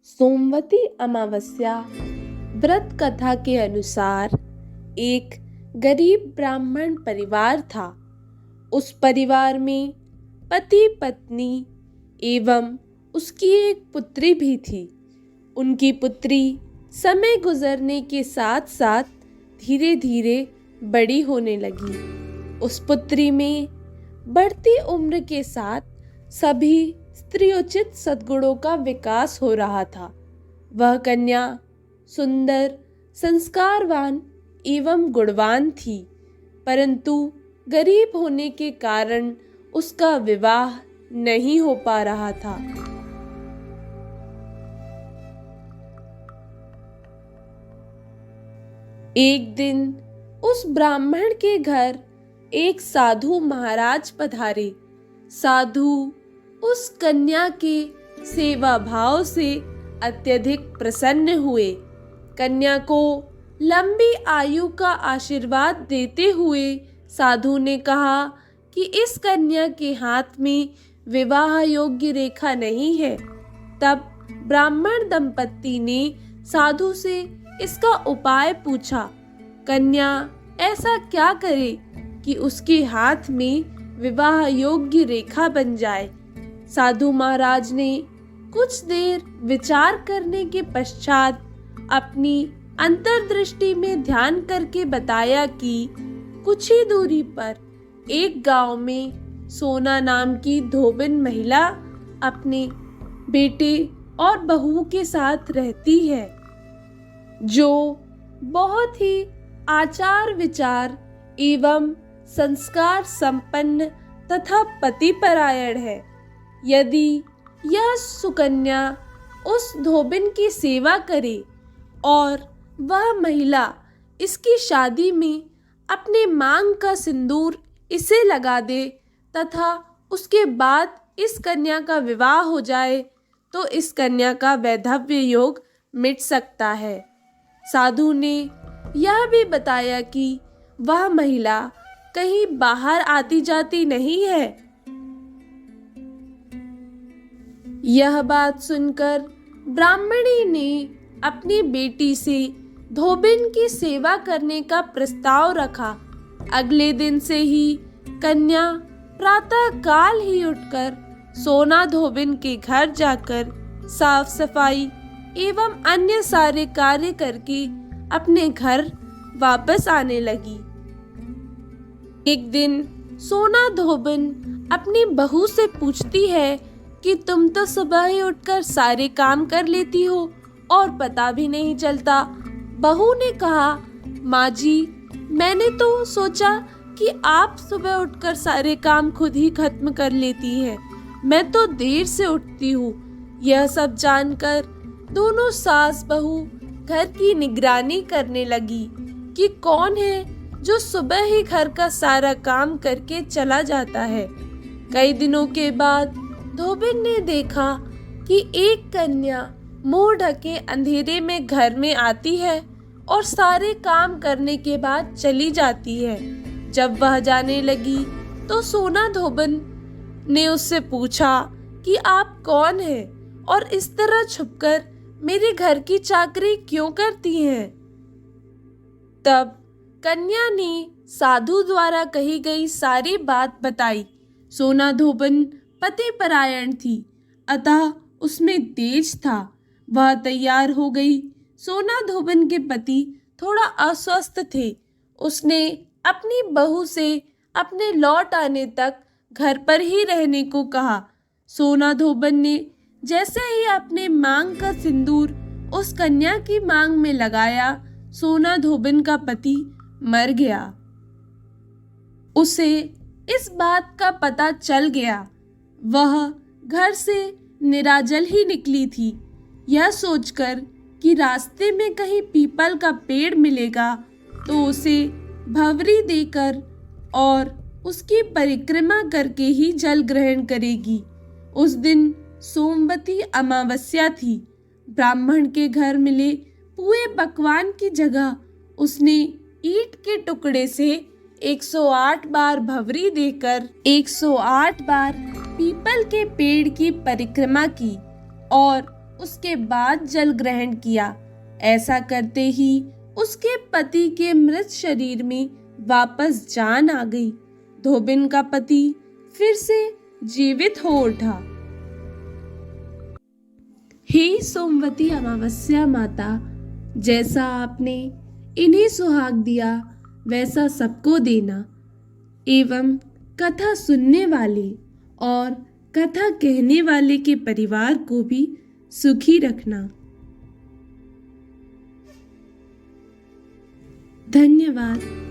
सोमवती अमावस्या व्रत कथा के अनुसार एक गरीब ब्राह्मण परिवार था। उस परिवार में पति पत्नी एवं उसकी एक पुत्री भी थी। उनकी पुत्री समय गुजरने के साथ साथ धीरे धीरे बड़ी होने लगी। उस पुत्री में बढ़ती उम्र के साथ सभी स्त्रीउचित सद्गुणों का विकास हो रहा था। वह कन्या सुंदर, संस्कारवान एवं गुणवान थी, परंतु गरीब होने के कारण उसका विवाह नहीं हो पा रहा था। एक दिन उस ब्राह्मण के घर एक साधु महाराज पधारे। साधु उस कन्या के सेवा भाव से अत्यधिक प्रसन्न हुए। कन्या को लंबी आयु का आशीर्वाद देते हुए साधु ने कहा कि इस कन्या के हाथ में विवाह योग्य रेखा नहीं है। तब ब्राह्मण दंपत्ति ने साधु से इसका उपाय पूछा। कन्या ऐसा क्या करे कि उसके हाथ में विवाह योग्य रेखा बन जाए। साधु महाराज ने कुछ देर विचार करने के पश्चात अपनी अंतर्दृष्टि में ध्यान करके बताया कि कुछ ही दूरी पर एक गांव में सोना नाम की धोबिन महिला अपने बेटे और बहू के साथ रहती है, जो बहुत ही आचार विचार एवं संस्कार संपन्न तथा पतिपरायण है। यदि यह सुकन्या उस धोबिन की सेवा करे और वह महिला इसकी शादी में अपने मांग का सिंदूर इसे लगा दे तथा उसके बाद इस कन्या का विवाह हो जाए, तो इस कन्या का वैधव्य योग मिट सकता है। साधु ने यह भी बताया कि वह महिला कहीं बाहर आती जाती नहीं है। यह बात सुनकर ब्राह्मणी ने अपनी बेटी से धोबिन की सेवा करने का प्रस्ताव रखा। अगले दिन से ही कन्या प्रातः काल ही उठकर सोना धोबिन के घर जाकर साफ सफाई एवं अन्य सारे कार्य करके अपने घर वापस आने लगी। एक दिन सोना धोबिन अपनी बहू से पूछती है कि तुम तो सुबह ही उठकर सारे काम कर लेती हो और पता भी नहीं चलता। बहू ने कहा, माँ जी, मैंने तो सोचा कि आप सुबह उठकर सारे काम खुद ही खत्म कर लेती हैं। मैं तो देर से उठती हूँ। यह सब जानकर दोनों सास बहू घर की निगरानी करने लगी कि कौन है जो सुबह ही घर का सारा काम करके चला जाता है। कई दिनों के बाद धोबिन ने देखा कि एक कन्या मुंह ढके अंधेरे में घर में आती है और सारे काम करने के बाद चली जाती है। जब वह जाने लगी तो सोना धोबिन ने उससे पूछा कि आप कौन हैं और इस तरह छुपकर मेरे घर की चाकरी क्यों करती हैं? तब कन्या ने साधु द्वारा कही गई सारी बात बताई। सोना धोबिन पतिपरायण थी, अतः उसमें तेज था। वह तैयार हो गई। सोना धोबिन के पति थोड़ा अस्वस्थ थे। उसने अपनी बहू से अपने लौट आने तक घर पर ही रहने को कहा। सोना धोबिन ने जैसे ही अपने मांग का सिंदूर उस कन्या की मांग में लगाया, सोना धोबिन का पति मर गया। उसे इस बात का पता चल गया। वह घर से निराजल ही निकली थी। यह सोचकर कि रास्ते में कहीं पीपल का पेड़ मिलेगा तो उसे भंवरी देकर और उसकी परिक्रमा करके ही जल ग्रहण करेगी। उस दिन सोमवती अमावस्या थी। ब्राह्मण के घर मिले पुए पकवान की जगह उसने ईंट के टुकड़े से 108 बार भंवरी देकर 108 बार पीपल के पेड़ की परिक्रमा की और उसके बाद जल ग्रहण किया। ऐसा करते ही उसके पति के मृत शरीर में वापस जान आ गई। धोबिन का पति फिर से जीवित हो उठा। हे सोमवती अमावस्या माता, जैसा आपने इन्हें सुहाग दिया वैसा सबको देना, एवं कथा सुनने वाले और कथा कहने वाले के परिवार को भी सुखी रखना। धन्यवाद।